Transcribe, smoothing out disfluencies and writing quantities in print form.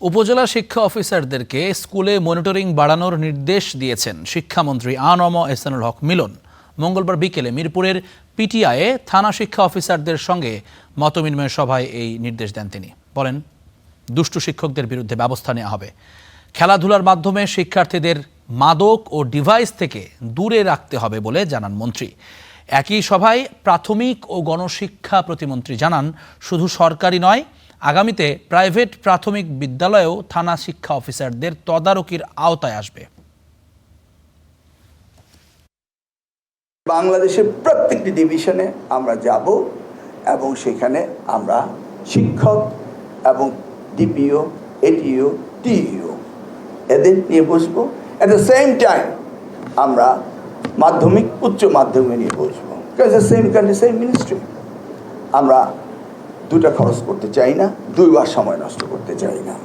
উপজেলা শিক্ষা অফিসারদেরকে স্কুলে মনিটরিং বাড়ানোর নির্দেশ দিয়েছেন শিক্ষামন্ত্রী আ.ন.ম এহসানুল হক মিলন। মঙ্গলবার বিকেলে মিরপুরের পিটিআইয়ে থানা শিক্ষা অফিসারদের সঙ্গে মতবিনিময় সভায় এই নির্দেশ দেন তিনি। বলেন, দুষ্টু শিক্ষকদের বিরুদ্ধে ব্যবস্থা নেওয়া হবে। খেলাধুলার মাধ্যমে শিক্ষার্থীদের মাদক ও ডিভাইস থেকে দূরে রাখতে হবে বলে জানান মন্ত্রী। একই সভায় প্রাথমিক ও গণশিক্ষা প্রতিমন্ত্রী জানান, শুধু সরকারি নয়, আগামীতে প্রাইভেট প্রাথমিক বিদ্যালয়েও থানা শিক্ষা অফিসারদের তদারকির আওতায় আসবে। বাংলাদেশের প্রত্যেকটি ডিভিশনে আমরা যাব এবং সেখানে আমরা শিক্ষক এবং ডিপিও, এটিও, টিইও এদের নিয়ে বসবো। এট দ্য সেম টাইম আমরা মাধ্যমিক উচ্চ মাধ্যমিক নিয়ে বসবো। Same country, same ministry. আমরা দুটা খরচ করতে চাই না, দুইবার সময় নষ্ট করতে চাই না।